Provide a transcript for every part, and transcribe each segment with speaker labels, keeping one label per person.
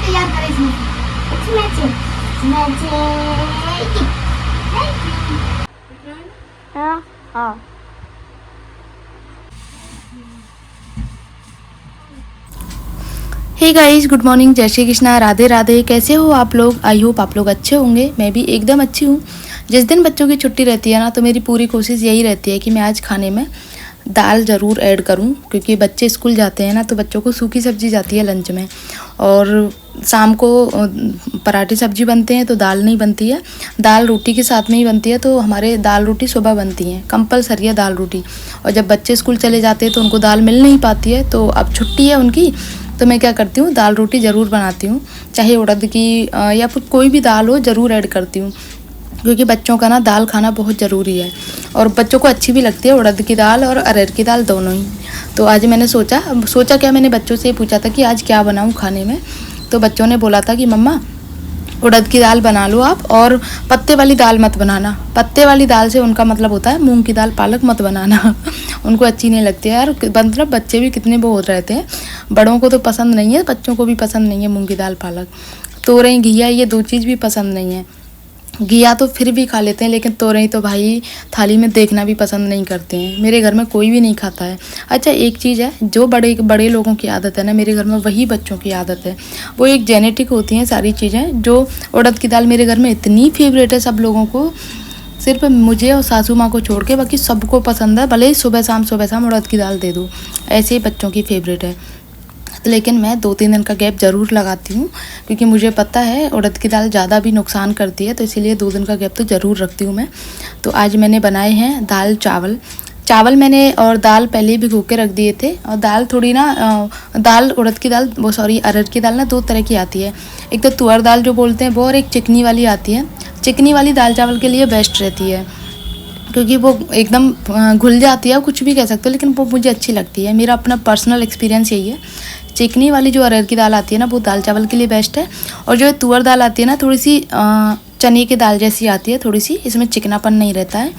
Speaker 1: तैयार करें इसमें हाँ हाँ।
Speaker 2: हे गाइस, गुड मॉर्निंग, जय श्री कृष्णा, राधे राधे। कैसे हो आप लोग? आई होप आप लोग अच्छे होंगे। मैं भी एकदम अच्छी हूँ। जिस दिन बच्चों की छुट्टी रहती है ना, तो मेरी पूरी कोशिश यही रहती है कि मैं आज खाने में दाल ज़रूर ऐड करूँ, क्योंकि बच्चे स्कूल जाते हैं ना, तो बच्चों को सूखी सब्जी जाती है लंच में, और शाम को पराठे सब्जी बनते हैं तो दाल नहीं बनती है। दाल रोटी के साथ में ही बनती है, तो हमारे दाल रोटी सुबह बनती है, कंपलसरी है दाल रोटी। और जब बच्चे स्कूल चले जाते हैं तो उनको दाल मिल नहीं पाती है, तो अब छुट्टी है उनकी, तो मैं क्या करती हूँ, दाल रोटी ज़रूर बनाती हूँ। चाहे उड़द की या फिर कोई भी दाल हो, ज़रूर ऐड करती हूँ, क्योंकि बच्चों का ना दाल खाना बहुत ज़रूरी है, और बच्चों को अच्छी भी लगती है उड़द की दाल और अरहर की दाल, दोनों ही। तो आज मैंने सोचा क्या, मैंने बच्चों से पूछा था कि आज क्या बनाऊँ खाने में। तो बच्चों ने बोला था कि मम्मा उड़द की दाल बना लो आप, और पत्ते वाली दाल मत बनाना। पत्ते वाली दाल से उनका मतलब होता है मूंग की दाल, पालक मत बनाना। उनको अच्छी नहीं लगती है यार। मतलब बच्चे भी कितने वो हो रहते हैं, बड़ों को तो पसंद नहीं है, बच्चों को भी पसंद नहीं है मूंग की दाल, पालक। तोरई, घिया, ये दो चीज़ भी पसंद नहीं है। घिया तो फिर भी खा लेते हैं, लेकिन तोरई तो भाई थाली में देखना भी पसंद नहीं करते हैं। मेरे घर में कोई भी नहीं खाता है। अच्छा, एक चीज़ है जो बड़े बड़े लोगों की आदत है ना, मेरे घर में वही बच्चों की आदत है। वो एक जेनेटिक होती हैं सारी चीज़ें। जो उड़द की दाल मेरे घर में इतनी फेवरेट है सब लोगों को, सिर्फ मुझे और सासू माँ को छोड़ के बाकी सबको पसंद है। भले ही सुबह शाम उड़द की दाल दे दो, ऐसे ही बच्चों की फेवरेट है। लेकिन मैं 2-3 दिन का गैप ज़रूर लगाती हूँ, क्योंकि मुझे पता है उड़द की दाल ज़्यादा भी नुकसान करती है, तो इसीलिए 2 दिन का गैप तो ज़रूर रखती हूँ मैं। तो आज मैंने बनाए हैं दाल चावल मैंने और दाल पहले ही भिगो के रख दिए थे। और दाल थोड़ी ना दाल उड़द की दाल अरहर की दाल ना 2 तरह की आती है। एक तो तुअर दाल जो बोलते हैं वो, और एक चिकनी वाली आती है। चिकनी वाली दाल चावल के लिए बेस्ट रहती है, क्योंकि वो एकदम घुल जाती है, कुछ भी कह सकते हो, लेकिन वो मुझे अच्छी लगती है। मेरा अपना पर्सनल एक्सपीरियंस यही है। चिकनी वाली जो अरहर की दाल आती है ना, वो दाल चावल के लिए बेस्ट है। और जो तुअर दाल आती है ना, थोड़ी सी चने की दाल जैसी आती है, थोड़ी सी इसमें चिकनापन नहीं रहता है,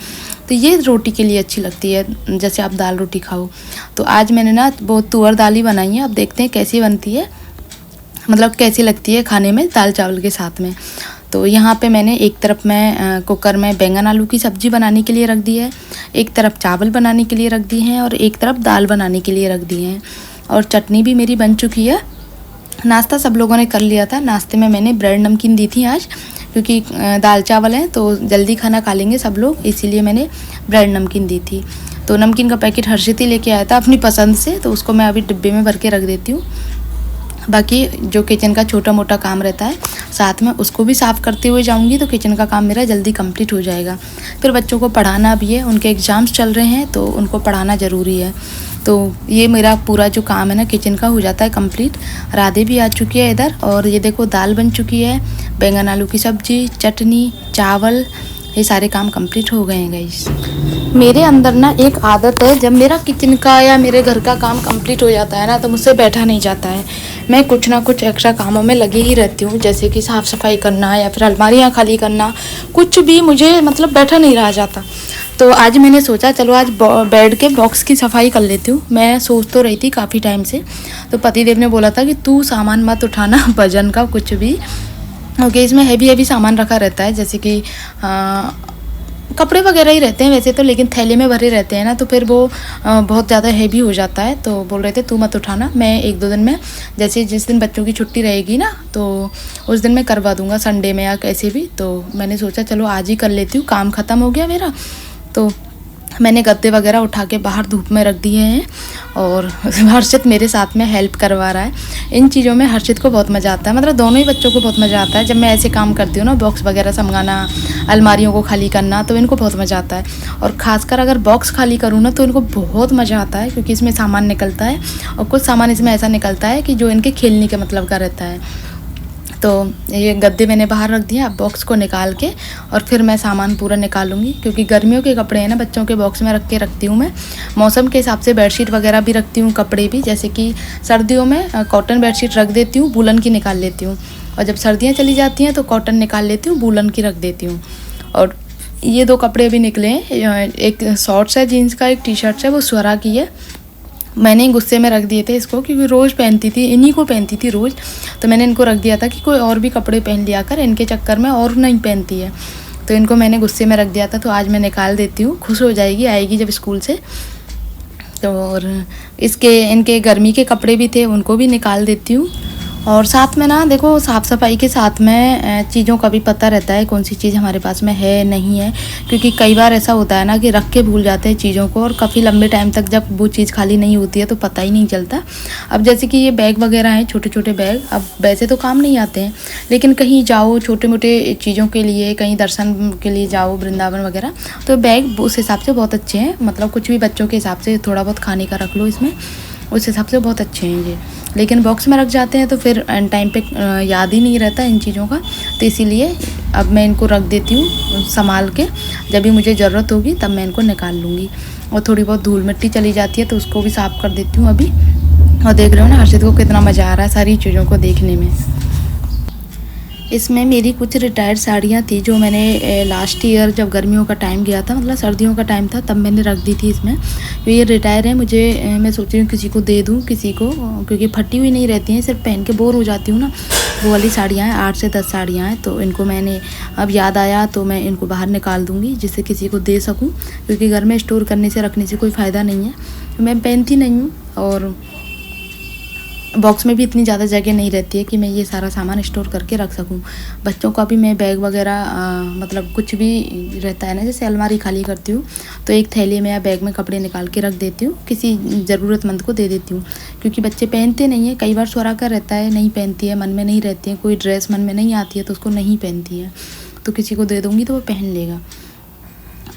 Speaker 2: तो ये रोटी के लिए अच्छी लगती है, जैसे आप दाल रोटी खाओ। तो आज मैंने ना वो तुअर दाल ही बनाई है। अब देखते हैं कैसी बनती है, मतलब कैसी लगती है खाने में दाल चावल के साथ में। तो यहाँ पे मैंने एक तरफ मैं कुकर में बैंगन आलू की सब्ज़ी बनाने के लिए रख दी है, एक तरफ चावल बनाने के लिए रख दी हैं, और एक तरफ दाल बनाने के लिए रख दी हैं। और चटनी भी मेरी बन चुकी है। नाश्ता सब लोगों ने कर लिया था। नाश्ते में मैंने ब्रेड नमकीन दी थी आज, क्योंकि दाल चावल है तो जल्दी खाना खा लेंगे सब लोग, इसीलिए मैंने ब्रेड नमकीन दी थी। तो नमकीन का पैकेट हर्षित ही लेके आया था अपनी पसंद से, तो उसको मैं अभी डिब्बे में भर के रख देती हूँ। बाकी जो किचन का छोटा मोटा काम रहता है साथ में, उसको भी साफ़ करते हुए जाऊंगी, तो किचन का काम मेरा जल्दी कंप्लीट हो जाएगा। फिर बच्चों को पढ़ाना भी है, उनके एग्ज़ाम्स चल रहे हैं, तो उनको पढ़ाना ज़रूरी है। तो ये मेरा पूरा जो काम है ना किचन का, हो जाता है कंप्लीट। राधे भी आ चुकी है इधर, और ये देखो दाल बन चुकी है, बैंगन आलू की सब्ज़ी, चटनी, चावल, ये सारे काम कंप्लीट हो गए हैं गाइस। मेरे अंदर ना एक आदत है, जब मेरा किचन का या मेरे घर का काम कंप्लीट हो जाता है ना, तो मुझसे बैठा नहीं जाता है। मैं कुछ ना कुछ एक्स्ट्रा कामों में लगी ही रहती हूँ, जैसे कि साफ़ सफाई करना या फिर अलमारियाँ खाली करना, कुछ भी मुझे मतलब बैठा नहीं रहा जाता। तो आज मैंने सोचा चलो आज बेड के बॉक्स की सफाई कर लेती हूँ। मैं सोच तो रही थी काफ़ी टाइम से, तो पतिदेव ने बोला था कि तू सामान मत उठाना वजन का कुछ भी, ओके। इसमें हैवी सामान रखा रहता है, जैसे कि कपड़े वगैरह ही रहते हैं वैसे तो, लेकिन थैले में भरे रहते हैं ना, तो फिर वो बहुत ज़्यादा हैवी हो जाता है। तो बोल रहे थे तू मत उठाना, मैं 1-2 दिन में, जैसे जिस दिन बच्चों की छुट्टी रहेगी ना, तो उस दिन मैं करवा दूँगा, संडे में या कैसे भी। तो मैंने सोचा चलो आज ही कर लेती हूँ, काम ख़त्म हो गया मेरा। तो मैंने गद्दे वगैरह उठा के बाहर धूप में रख दिए हैं, और हर्षित मेरे साथ में हेल्प करवा रहा है। इन चीज़ों में हर्षित को बहुत मज़ा आता है, मतलब दोनों ही बच्चों को बहुत मज़ा आता है जब मैं ऐसे काम करती हूँ ना, बॉक्स वगैरह समझाना, अलमारियों को खाली करना, तो इनको बहुत मज़ा आता है। और ख़ासकर अगर बॉक्स खाली करूँ ना, तो इनको बहुत मज़ा आता है, क्योंकि इसमें सामान निकलता है, और कुछ सामान इसमें ऐसा निकलता है कि जो इनके खेलने के मतलब का रहता है। तो ये गद्दे मैंने बाहर रख दिया, अब बॉक्स को निकाल के और फिर मैं सामान पूरा निकालूंगी, क्योंकि गर्मियों के कपड़े हैं ना, बच्चों के बॉक्स में रखती हूँ मैं। मौसम के हिसाब से बेडशीट वगैरह भी रखती हूँ, कपड़े भी, जैसे कि सर्दियों में कॉटन बेडशीट रख देती हूँ, वूलन की निकाल लेती हूँ, और जब सर्दियाँ चली जाती हैं तो कॉटन निकाल लेती हूँ, वूलन की रख देती हूँ। और ये 2 कपड़े भी निकले हैं, एक शॉर्ट्स है जीन्स का, एक टी शर्ट्स है, वो स्वरा की है, मैंने गुस्से में रख दिए थे इसको, क्योंकि रोज़ पहनती थी, इन्हीं को पहनती थी रोज़। तो मैंने इनको रख दिया था कि कोई और भी कपड़े पहन लिया कर, इनके चक्कर में और नहीं पहनती है। तो इनको मैंने गुस्से में रख दिया था, तो आज मैं निकाल देती हूँ। खुश हो जाएगी, आएगी जब स्कूल से। तो और इनके गर्मी के कपड़े भी थे, उनको भी निकाल देती हूँ। और साथ में ना देखो, साफ़ सफाई के साथ में चीज़ों का भी पता रहता है कौन सी चीज़ हमारे पास में है नहीं है, क्योंकि कई बार ऐसा होता है ना कि रख के भूल जाते हैं चीज़ों को, और काफ़ी लंबे टाइम तक जब वो चीज़ खाली नहीं होती है तो पता ही नहीं चलता। अब जैसे कि ये बैग वगैरह हैं, छोटे छोटे बैग, अब वैसे तो काम नहीं आते हैं, लेकिन कहीं जाओ छोटे मोटे चीज़ों के लिए, कहीं दर्शन के लिए जाओ वृंदावन वगैरह, तो बैग उस हिसाब से बहुत अच्छे हैं। मतलब कुछ भी बच्चों के हिसाब से थोड़ा बहुत खाने का रख लो इसमें, उस हिसाब से बहुत अच्छे हैं ये। लेकिन बॉक्स में रख जाते हैं तो फिर एंड टाइम पे याद ही नहीं रहता इन चीज़ों का, तो इसीलिए अब मैं इनको रख देती हूँ संभाल के। जब भी मुझे ज़रूरत होगी तब मैं इनको निकाल लूँगी। और थोड़ी बहुत धूल मिट्टी चली जाती है तो उसको भी साफ़ कर देती हूँ अभी। और देख रहे हो ना हर्षित को कितना मज़ा आ रहा है सारी चीज़ों को देखने में। इसमें मेरी कुछ रिटायर्ड साड़ियाँ थी जो मैंने लास्ट ईयर जब गर्मियों का टाइम गया था, मतलब सर्दियों का टाइम था, तब मैंने रख दी थी इसमें। तो ये रिटायर है, मुझे मैं सोच रही हूँ किसी को दे दूँ, किसी को, क्योंकि फटी हुई नहीं रहती हैं, सिर्फ पहन के बोर हो जाती हूँ ना। वो वाली साड़ियाँ हैं, 8 से 10 साड़ियाँ हैं, तो इनको मैंने अब याद आया तो मैं इनको बाहर निकाल दूँगी, जिससे किसी को दे सकूँ, क्योंकि घर में स्टोर करने से, रखने से कोई फ़ायदा नहीं है। मैं पहनती नहीं हूँ, और बॉक्स में भी इतनी ज़्यादा जगह नहीं रहती है कि मैं ये सारा सामान स्टोर करके रख सकूं। बच्चों का भी मैं बैग वगैरह मतलब कुछ भी रहता है ना, जैसे अलमारी खाली करती हूँ तो एक थैली में या बैग में कपड़े निकाल के रख देती हूँ, किसी ज़रूरतमंद को दे देती हूँ, क्योंकि बच्चे पहनते नहीं हैं। कई बार स्वरा का रहता है, नहीं पहनती है, मन में नहीं रहती है, कोई ड्रेस मन में नहीं आती है तो उसको नहीं पहनती है, तो किसी को दे दूँगी तो वो पहन लेगा।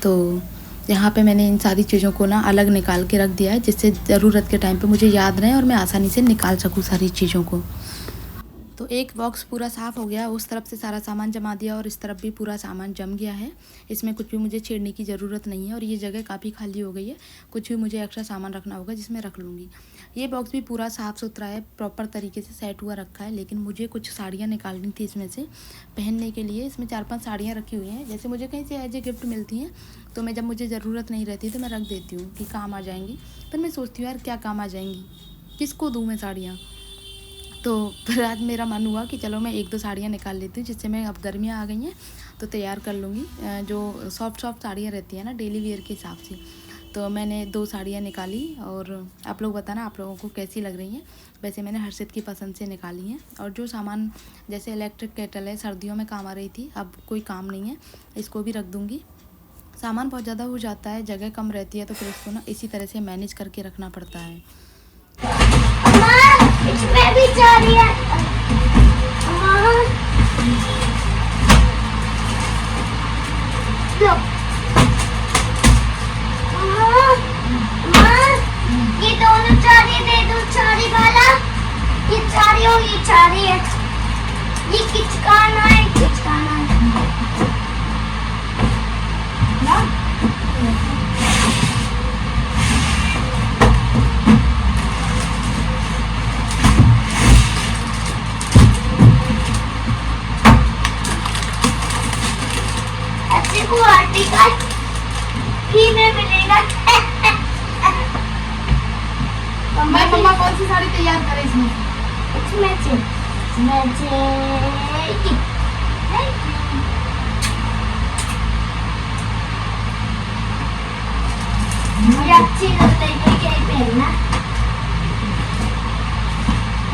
Speaker 2: तो यहाँ पे मैंने इन सारी चीज़ों को ना अलग निकाल के रख दिया है, जिससे ज़रूरत के टाइम पे मुझे याद रहे और मैं आसानी से निकाल सकूँ सारी चीज़ों को। तो एक बॉक्स पूरा साफ़ हो गया, उस तरफ से सारा सामान जमा दिया और इस तरफ भी पूरा सामान जम गया है। इसमें कुछ भी मुझे छेड़ने की ज़रूरत नहीं है, और ये जगह काफ़ी खाली हो गई है। कुछ भी मुझे एक्स्ट्रा सामान रखना होगा जिसमें रख लूँगी। ये बॉक्स भी पूरा साफ़ सुथरा है, प्रॉपर तरीके से सेट हुआ रखा है। लेकिन मुझे कुछ साड़ियाँ निकालनी थी इसमें से पहनने के लिए। इसमें 4-5 साड़ियाँ रखी हुई हैं, जैसे मुझे कहीं से एज ए गिफ्ट मिलती हैं, तो मैं जब मुझे ज़रूरत नहीं रहती तो मैं रख देती हूँ कि काम आ जाएंगी। फिर मैं सोचती हूँ यार क्या काम आ जाएंगी, किसको दूँ मैं साड़ियाँ। तो फिर आज मेरा मन हुआ कि चलो मैं 1-2 साड़ियाँ निकाल लेती हूँ, जिससे मैं, अब गर्मियाँ आ गई हैं तो तैयार कर लूँगी। जो सॉफ्ट साड़ियाँ रहती हैं ना डेली वेयर के हिसाब से, तो मैंने 2 साड़ियाँ निकाली। और आप लोग बताना आप लोगों को कैसी लग रही हैं। वैसे मैंने हर्षित की पसंद से निकाली हैं। और जो सामान जैसे इलेक्ट्रिक केटल है, सर्दियों में काम आ रही थी, अब कोई काम नहीं है, इसको भी रख दूँगी। सामान बहुत ज़्यादा हो जाता है, जगह कम रहती है, तो फिर इसको ना इसी तरह से मैनेज करके रखना पड़ता है।
Speaker 1: इसमें भी जा रही है। ये दोनों चारी दे दो, चारी वाला, ये चारी और ये चारी है, ये किचकाना है, किचकाना है ना? को आर्टिकल फ्री में मिलेगा।
Speaker 2: मम्मा कौन सी साड़ी तैयार करें इसमें?
Speaker 1: मुझे अच्छी लगती है क्या पहनना,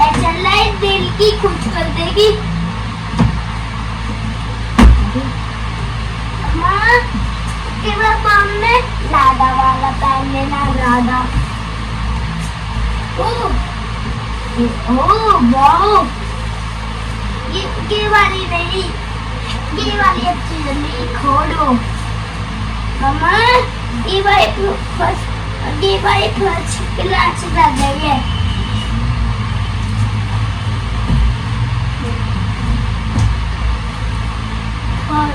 Speaker 1: ऐसा लाइट दिल की खुश कर देगी। मामने राधा वाला पहन लेना, राधा। वाओ, ये वाली नहीं, ये वाली अच्छी नहीं, खोलो मम्मा। ये वाली फर्स्ट क्लास लग गई है। और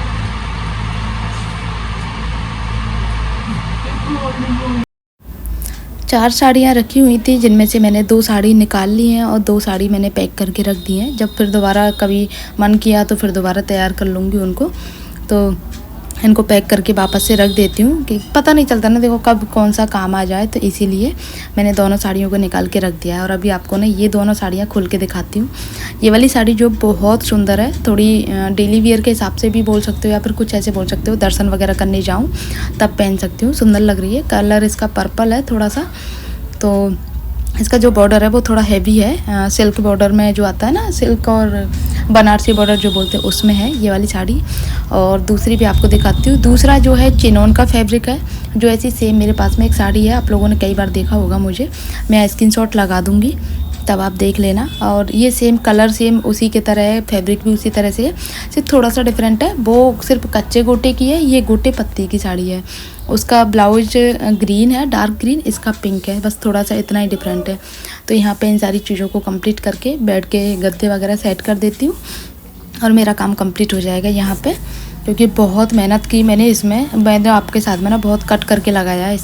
Speaker 2: 4 साड़ियाँ रखी हुई थी, जिनमें से मैंने 2 साड़ी निकाल ली हैं और 2 साड़ी मैंने पैक करके रख दी हैं। जब फिर दोबारा कभी मन किया तो फिर दोबारा तैयार कर लूँगी उनको। तो इनको पैक करके वापस से रख देती हूँ कि पता नहीं चलता ना, देखो कब कौन सा काम आ जाए, तो इसीलिए मैंने दोनों साड़ियों को निकाल के रख दिया है। और अभी आपको ना ये दोनों साड़ियाँ खोल के दिखाती हूँ। ये वाली साड़ी जो बहुत सुंदर है, थोड़ी डेली वियर के हिसाब से भी बोल सकते हो या फिर कुछ ऐसे बोल सकते हो, दर्शन वगैरह करने जाऊँ तब पहन सकती हूँ, सुंदर लग रही है। कलर इसका पर्पल है थोड़ा सा, तो इसका जो बॉर्डर है वो थोड़ा हैवी है, सिल्क बॉर्डर में जो आता है ना, सिल्क और बनारसी बॉर्डर जो बोलते हैं उसमें है ये वाली साड़ी। और दूसरी भी आपको दिखाती हूँ। दूसरा जो है चिनोन का फैब्रिक है, जो ऐसी सेम मेरे पास में एक साड़ी है, आप लोगों ने कई बार देखा होगा मुझे, मैं स्क्रीनशॉट लगा दूँगी तब आप देख लेना। और ये सेम कलर सेम उसी के तरह है, फैब्रिक भी उसी तरह से है, सिर्फ थोड़ा सा डिफरेंट है, वो सिर्फ कच्चे गोटे की है, ये गोटे पत्ती की साड़ी है। उसका ब्लाउज ग्रीन है, डार्क ग्रीन, इसका पिंक है, बस थोड़ा सा इतना ही डिफरेंट है। तो यहाँ पे इन सारी चीज़ों को कंप्लीट करके बेड के गद्दे वगैरह सेट कर देती हूँ और मेरा काम कंप्लीट हो जाएगा यहाँ पे, क्योंकि बहुत मेहनत की मैंने इसमें, मैंने आपके साथ में ना बहुत कट करके लगाया है।